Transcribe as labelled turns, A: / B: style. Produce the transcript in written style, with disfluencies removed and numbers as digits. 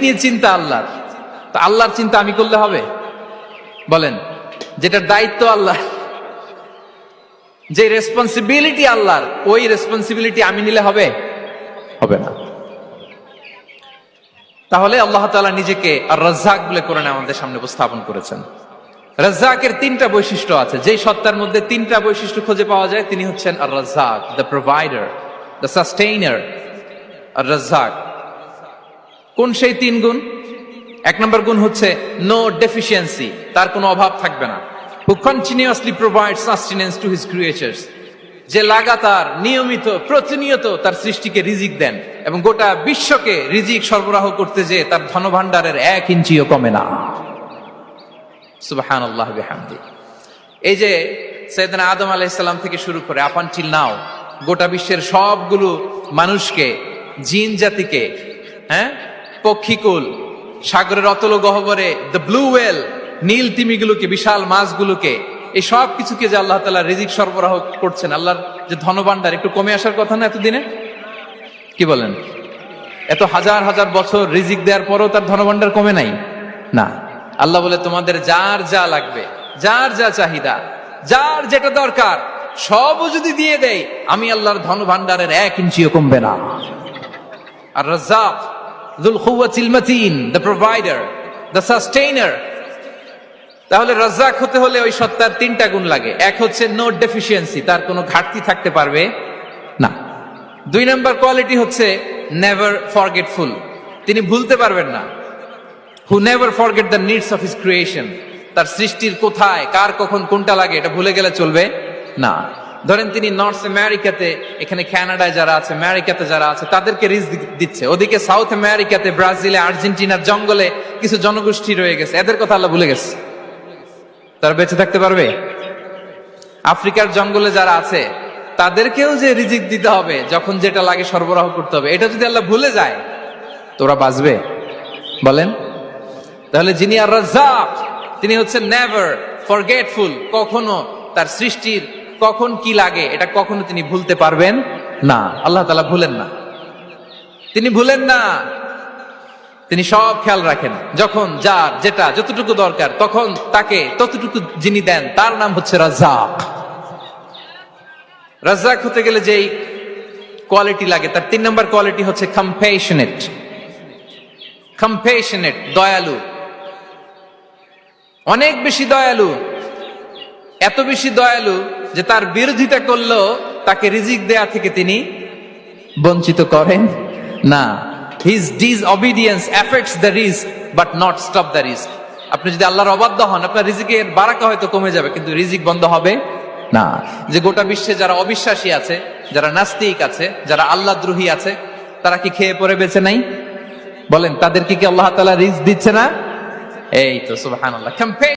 A: নিয়ে চিন্তা আল্লাহর, তো আল্লাহর চিন্তা আমি করলে হবে? বলেন, যেটার দায়িত্ব আল্লাহ, যে রেসপন্সিবিলিটি আল্লাহর, ওই রেসপন্সিবিলিটি আমি নিলে হবে? হবে না। তাহলে আল্লাহ তাআলা নিজেকে আর রাজ্জাক বলে কোরআনে আমাদের সামনে উপস্থাপন করেছেন। রাজ্জাকের তিনটা বৈশিষ্ট্য আছে, যেই সত্তার মধ্যে তিনটা বৈশিষ্ট্য খুঁজে পাওয়া যায় তিনি হচ্ছেন আর Razzaq, the provider, the sustainer. আর রাজ্জাক কোন সেই তিন গুণ? এক নম্বর গুণ হচ্ছে নো ডেফিসিয়েন্সি, তার কোনো অভাব থাকবে না। হু continuously provide sustenance to his creatures, যে লাগাতার নিয়মিত প্রতিনিয়ত তার সৃষ্টিকে রিজিক দেন এবং গোটা বিশ্বকে রিজিক সরবরাহ করতে যে তার ধনভাণ্ডারের 1 ইঞ্চিও কমে না। সুবহানাল্লাহ বিহামদি। এই যে সাইয়েদনা আদম আলাইহিস সালাম থেকে শুরু করে আপ আনটিল নাও গোটা বিশ্বের সবগুলো মানুষকে, জিন জাতিকে, পক্ষীকুল, সাগরের অতল গহ্বরে দ্য ব্লু ওয়েল, নীল তিমিগুলোকে, বিশাল মাছগুলোকে, এই সব কিছুকে যে আল্লাহ তাআলা রিজিক সরবরাহ করছেন, আল্লাহর যে ধনভাণ্ডার একটু কমে আসার কথা না এতদিনে? কি বলেন? এত হাজার হাজার বছর রিজিক দেওয়ার পরও তার ধনভাণ্ডার কমে নাই? না। আল্লাহ বলে তোমাদের যার যা লাগবে, যার যা চাহিদা, যার যেটা দরকার সবও যদি দিয়ে দেয়, আমি আল্লাহর ধনভাণ্ডারের 1 ইঞ্চিও কমবে না। আর Razzak যুল কুওয়াতিল মাতিন, the provider, the sustainer. তাহলে রাজ্জাক হতে হলে ওই সত্তার তিনটা গুণ লাগে। এক হচ্ছে নো ডেফিসিয়েন্সি, তার কোনো ঘাটতি থাকতে পারবে না। 2 নম্বর কোয়ালিটি হচ্ছে নেভার ফরগেটফুল, তিনি ভুলতে পারবেন না। Who never forget the needs of his creation, তার সৃষ্টির কোথায় কার কখন কোনটা লাগে এটা ভুলে গেলে চলবে না। ধরেন তিনি নর্থ আমেরিকাতে, এখানে কানাডায় যারা আছে, আমেরিকাতে যারা আছে, তাদেরকে রিজিক দিচ্ছে। ওদিকে সাউথ আমেরিকাতে, ব্রাজিলে, আর্জেন্টিনার জঙ্গলে কিছু জনগোষ্ঠী রয়ে গেছে, এদের কথা আল্লাহ ভুলে গেছে। তারা বেঁচে থাকতে পারবে? আফ্রিকার জঙ্গলে যারা আছে তাদেরকেও যে রিজিক দিতে হবে, যখন যেটা লাগে সরবরাহ করতে হবে, এটা যদি আল্লাহ ভুলে যায় তো ওরা বাঁচবে? বলেন। তাহলে যিনি আর রাজ্জাক তিনি হচ্ছেন নেভার ফরগেটফুল, কখনো তার সৃষ্টির কখন কি লাগে এটা কখনো তিনি ভুলতে পারবেন না। আল্লাহ তাআলা ভুলেন না, তিনি ভুলেন না, তিনি সব খেয়াল রাখেন। যখন যার যেটা যতটুকু দরকার তখন তাকে ততটুকু যিনি দেন তার নাম হচ্ছে রাজ্জাক। রাজ্জাক হতে গেলে যেই কোয়ালিটি লাগে তার 3 নম্বর কোয়ালিটি হচ্ছে কম্প্যাশনেট। কম্প্যাশনেট, দয়ালু, অনেক বেশি দয়ালু, এত বেশি দয়ালু যে তার বিরোধিতা করলেও তাকে রিজিক দেয়া থেকে তিনি বঞ্চিত করেন না। His disobedience affects the risk but not stop the risk. আপনি যদি আল্লাহর অবাধ্য হন, আপনার রিজিকের বারাকা হয়তো কমে যাবে কিন্তু রিজিক বন্ধ হবে না। যে গোটা বিশ্বে যারা অবিশ্বাসী আছে, যারা নাস্তিক আছে, যারা আল্লাহদ্রোহী আছে, তারা কি খেয়ে পরে বেঁচে নাই? বলেন, তাদেরকে কি আল্লাহ তাআলা রিজিক দিচ্ছে না? এই তো সুবহানাল্লাহ।